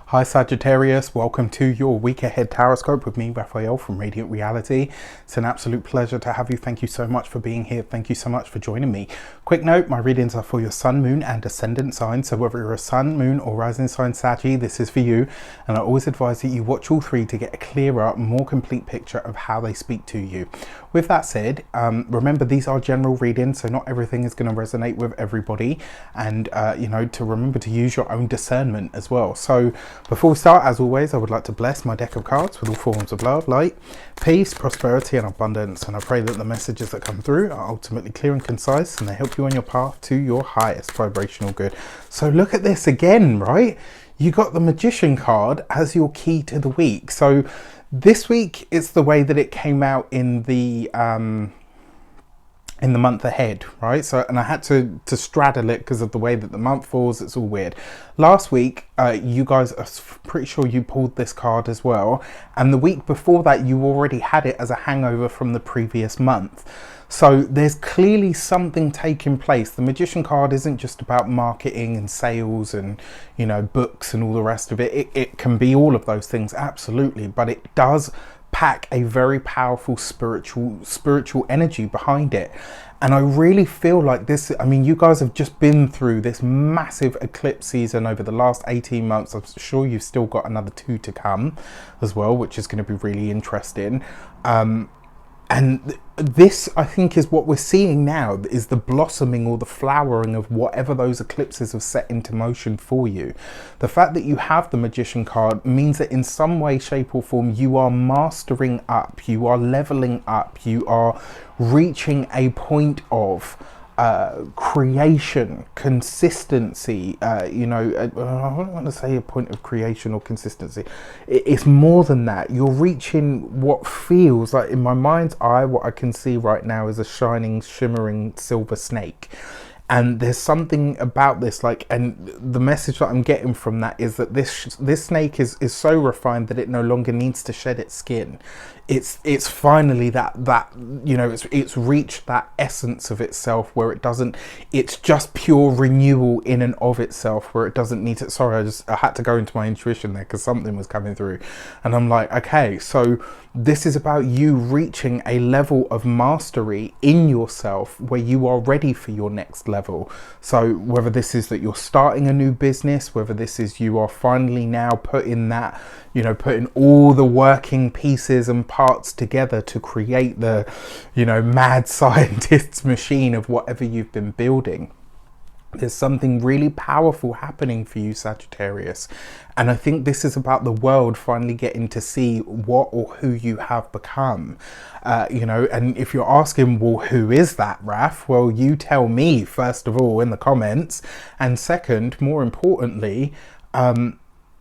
Hi Sagittarius, welcome to your week ahead taroscope with me, Raphael from Radiant Reality. It's an absolute pleasure to have you. Thank you so much for being here. Thank you so much for joining me. Quick note, my readings are for your sun, moon and ascendant sign. So whether you're a sun, moon or rising sign Saggy, this is for you. And I always advise that you watch all three to get a clearer, more complete picture of how they speak to you. With that said, remember these are general readings, so not everything is going to resonate with everybody. And, to remember to use your own discernment as well. So before we start, as always, I would like to bless my deck of cards with all forms of love, light, peace, prosperity and abundance. And I pray that the messages that come through are ultimately clear and concise and they help you on your path to your highest vibrational good. So look at this again, right? You got the Magician card as your key to the week. So this week it's the way that it came out in the month ahead, right? So, and I had to straddle it because of the way that the month falls. It's all weird. Last week, you guys are pretty sure you pulled this card as well. And the week before that, you already had it as a hangover from the previous month. So there's clearly something taking place. The Magician card isn't just about marketing and sales and, books and all the rest of it. It can be all of those things, absolutely. But it does pack a very powerful spiritual energy behind it. And I really feel like this, you guys have just been through this massive eclipse season over the last 18 months. I'm sure you've still got another 2 to come as well, which is going to be really interesting. And this, I think, is what we're seeing now, is the blossoming or the flowering of whatever those eclipses have set into motion for you. The fact that you have the Magician card means that in some way, shape or form, you are mastering up, you are leveling up, you are reaching a point of creation, consistency, I don't want to say a point of creation or consistency. It's more than that. You're reaching what feels like, in my mind's eye, what I can see right now is a shining, shimmering silver snake. And there's something about this, and the message that I'm getting from that is that this snake is so refined that it no longer needs to shed its skin. It's finally it's reached that essence of itself where it's just pure renewal in and of itself, where it doesn't need to. Sorry, I had to go into my intuition there because something was coming through, and I'm like, okay, so this is about you reaching a level of mastery in yourself where you are ready for your next level. So whether this is that you're starting a new business, whether this is you are finally now putting all the working pieces and parts together to create the, mad scientist's machine of whatever you've been building. There's something really powerful happening for you, Sagittarius. And I think this is about the world finally getting to see what or who you have become. And if you're asking, well, who is that, Raf? Well, you tell me, first of all, in the comments. And second, more importantly,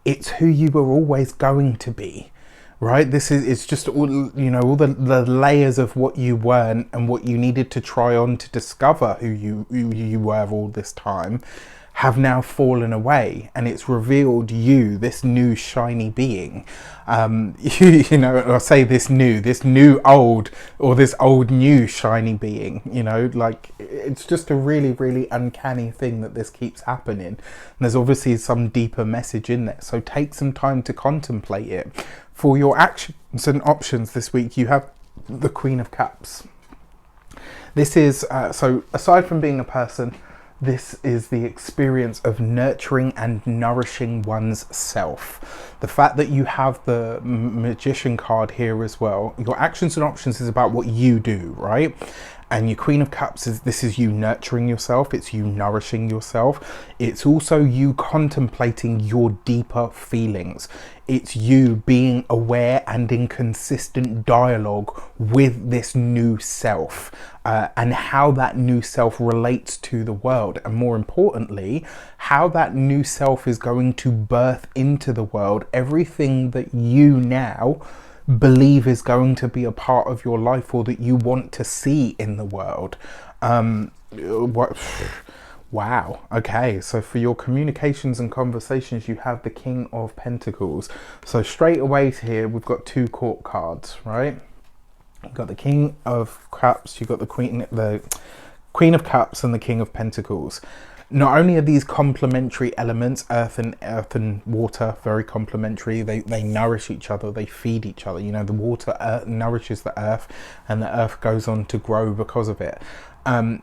it's who you were always going to be. Right, it's just all the layers of what you weren't and what you needed to try on to discover who you were all this time have now fallen away, and it's revealed you, this new shiny being. I'll say this new old, or this old new shiny being. It's just a really, really uncanny thing that this keeps happening. And there's obviously some deeper message in there. So take some time to contemplate it. For your actions and options this week, you have the Queen of Cups. This is, so aside from being a person, this is the experience of nurturing and nourishing one's self. The fact that you have the Magician card here as well, your actions and options is about what you do, right? And your Queen of Cups this is you nurturing yourself. It's you nourishing yourself. It's also you contemplating your deeper feelings. It's you being aware and in consistent dialogue with this new self, and how that new self relates to the world. And more importantly, how that new self is going to birth into the world everything that you now believe is going to be a part of your life, or that you want to see in the world. Wow. Okay, so for your communications and conversations, you have the King of Pentacles. So straight away here, we've got 2 court cards, right? You've got the King of Cups, you've got the Queen of Cups and the King of Pentacles. not only are these complementary elements, earth and water, very complementary. They nourish each other, they feed each other. You know, the water nourishes the earth, and the earth goes on to grow because of it.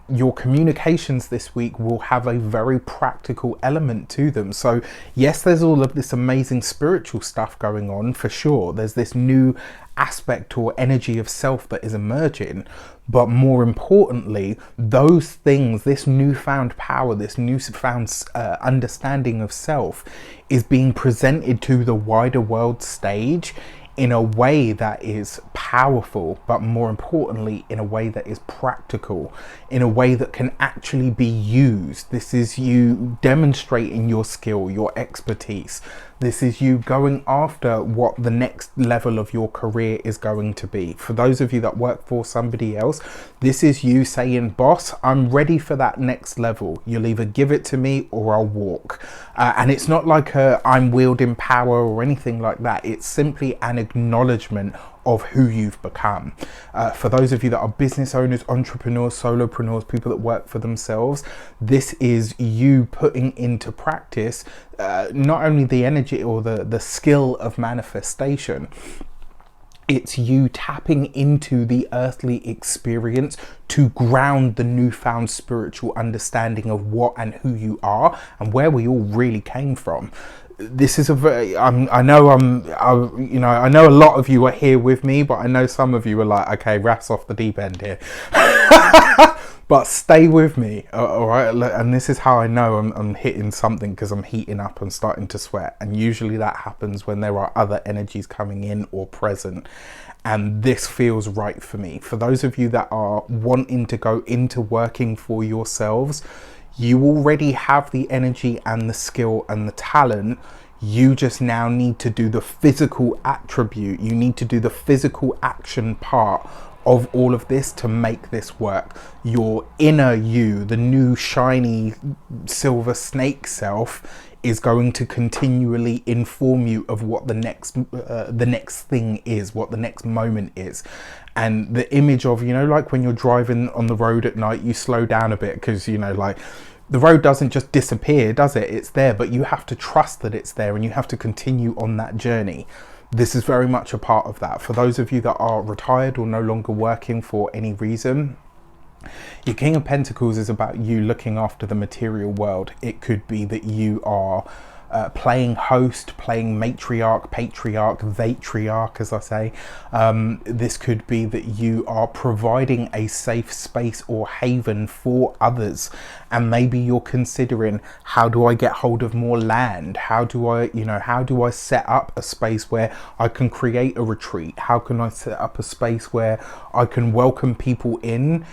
Your communications this week will have a very practical element to them. So yes, there's all of this amazing spiritual stuff going on for sure. There's this new aspect or energy of self that is emerging, but more importantly, those things, this newfound power, this newfound understanding of self is being presented to the wider world stage in a way that is powerful, but more importantly, in a way that is practical, in a way that can actually be used. This is you demonstrating your skill, your expertise. This is you going after what the next level of your career is going to be. For those of you that work for somebody else, this is you saying, boss, I'm ready for that next level. You'll either give it to me or I'll walk. And it's not like I'm wielding power or anything like that. It's simply an acknowledgement of who you've become. For those of you that are business owners, entrepreneurs, solopreneurs, people that work for themselves, this is you putting into practice not only the energy or the skill of manifestation, it's you tapping into the earthly experience to ground the newfound spiritual understanding of what and who you are and where we all really came from. This is a very, I know a lot of you are here with me, but I know some of you are like, okay, Raf's off the deep end here. But stay with me, all right? And this is how I know I'm hitting something, because I'm heating up and starting to sweat. And usually that happens when there are other energies coming in or present. And this feels right for me. For those of you that are wanting to go into working for yourselves, you already have the energy and the skill and the talent. You just now need to do the physical attribute. You need to do the physical action part of all of this to make this work. Your inner you, the new shiny silver snake self, is going to continually inform you of what the next thing is, what the next moment is. And the image of, like when you're driving on the road at night, you slow down a bit because, like, the road doesn't just disappear, does it? It's there, but you have to trust that it's there and you have to continue on that journey. This is very much a part of that. For those of you that are retired or no longer working for any reason, your King of Pentacles is about you looking after the material world. It could be that you are playing host, playing matriarch, patriarch, vatriarch, as I say. This could be that you are providing a safe space or haven for others, and maybe you're considering, how do I get hold of more land? How do I set up a space where I can create a retreat? How can I set up a space where I can welcome people in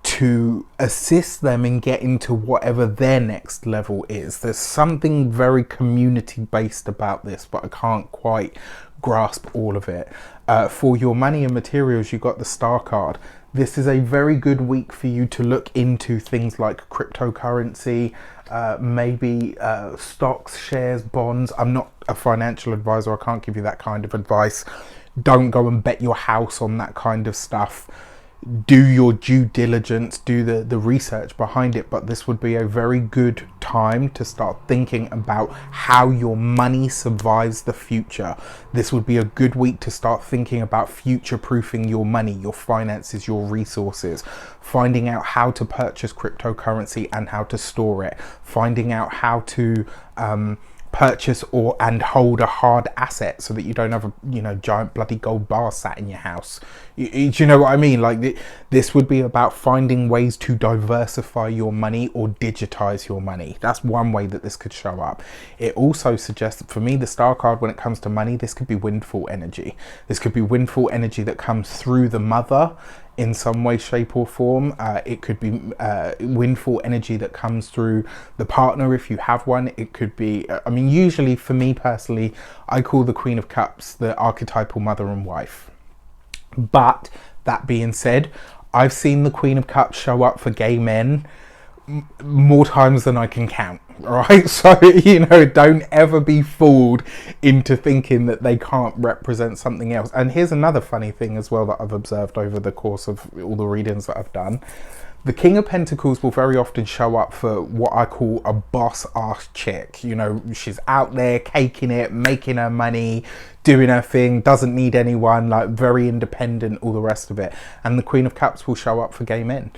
to assist them in getting to whatever their next level is? There's something very community based about this, but I can't quite grasp all of it. For your money and materials, you got the Star card. This is a very good week for you to look into things like cryptocurrency, maybe stocks, shares, bonds. I'm not a financial advisor. I can't give you that kind of advice. Don't go and bet your house on that kind of stuff. Do your due diligence, do the research behind it, but this would be a very good time to start thinking about how your money survives the future. This would be a good week to start thinking about future-proofing your money, your finances, your resources, finding out how to purchase cryptocurrency and how to store it, finding out how to purchase and hold a hard asset so that you don't have a giant bloody gold bar sat in your house. Do you know what I mean? Like, this would be about finding ways to diversify your money or digitize your money. That's one way that this could show up. It also suggests that, for me, the Star card, when it comes to money, this could be windfall energy. This could be windfall energy that comes through the mother in some way, shape or form. It could be windfall energy that comes through the partner if you have one. It could be, usually for me personally, I call the Queen of Cups the archetypal mother and wife. But that being said, I've seen the Queen of Cups show up for gay men more times than I can count, right? So, don't ever be fooled into thinking that they can't represent something else. And here's another funny thing as well that I've observed over the course of all the readings that I've done. The King of Pentacles will very often show up for what I call a boss-ass chick. You know, she's out there caking it, making her money, doing her thing, doesn't need anyone, like very independent, all the rest of it. And the Queen of Cups will show up for gay men.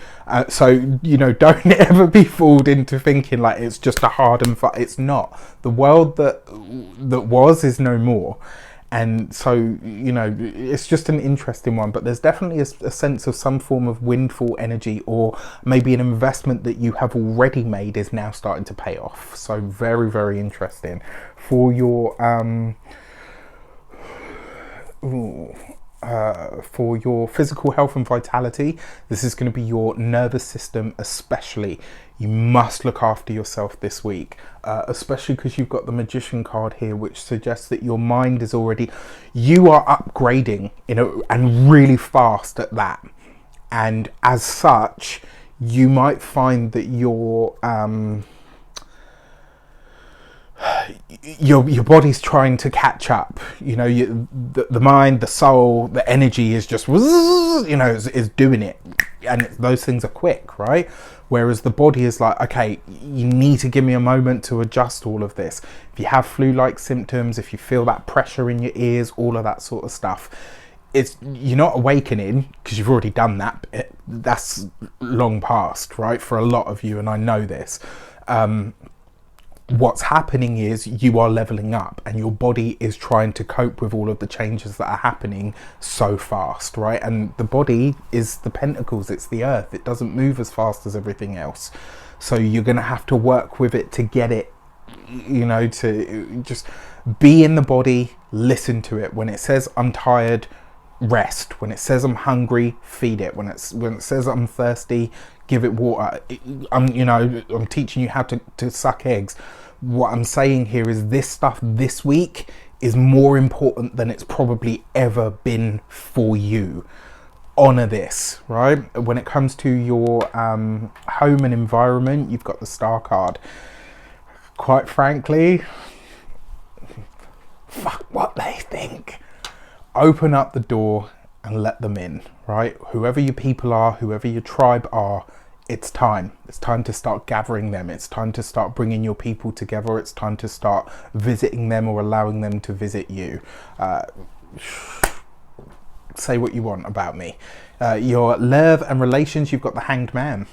So, you know, don't ever be fooled into thinking like it's just a hard and fast. It's not. The world that was is no more. And so, you know, it's just an interesting one, but there's definitely a sense of some form of windfall energy, or maybe an investment that you have already made is now starting to pay off. So very, very interesting. For your physical health and vitality, this is going to be your nervous system especially. You must look after yourself this week, especially because you've got the Magician card here, which suggests that your mind is already, you are upgrading, you know, and really fast at that. And as such, you might find that your body's trying to catch up. You know, the mind, the soul, the energy is just, you know, is doing it, and those things are quick, right? Whereas the body is like, okay, you need to give me a moment to adjust all of this. If you have flu-like symptoms, if you feel that pressure in your ears, all of that sort of stuff, you're not awakening because you've already done that bit. That's long past, right, for a lot of you, and I know this. What's happening is you are leveling up, and your body is trying to cope with all of the changes that are happening so fast, right? And the body is the pentacles, it's the earth. It doesn't move as fast as everything else. So you're going to have to work with it to get it, you know, to just be in the body, listen to it. When it says I'm tired, rest. When it says I'm hungry, feed it. When it says I'm thirsty, give it water. I'm teaching you how to suck eggs. What I'm saying here is this stuff this week is more important than it's probably ever been for you. Honor this, right? When it comes to your home and environment, you've got the Star card. Quite frankly, fuck what they think. Open up the door and let them in, right? Whoever your people are, whoever your tribe are, it's time. It's time to start gathering them. It's time to start bringing your people together. It's time to start visiting them or allowing them to visit you. Say what you want about me. Your love and relations, you've got the Hanged Man.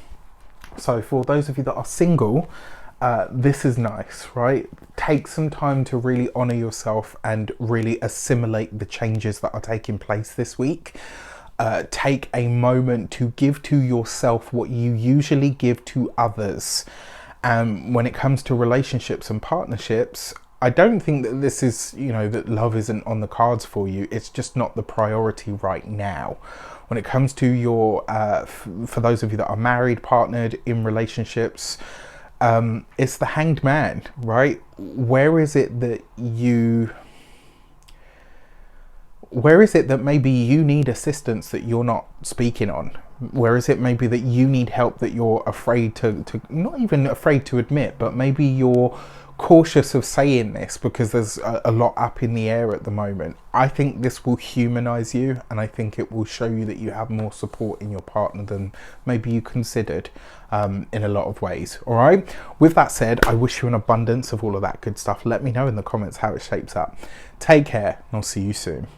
So for those of you that are single, this is nice, right? Take some time to really honor yourself and really assimilate the changes that are taking place this week. Take a moment to give to yourself what you usually give to others. When it comes to relationships and partnerships, I don't think that this is, you know, that love isn't on the cards for you. It's just not the priority right now. When it comes to your, for those of you that are married, partnered, in relationships, it's the Hanged Man, right? Where is it that maybe you need assistance that you're not speaking on? Where is it maybe that you need help that you're afraid to not even afraid to admit, but maybe you're cautious of saying this because there's a lot up in the air at the moment? I think this will humanize you, and I think it will show you that you have more support in your partner than maybe you considered in a lot of ways. All right, with that said, I wish you an abundance of all of that good stuff. Let me know in the comments how it shapes up. Take care, and I'll see you soon.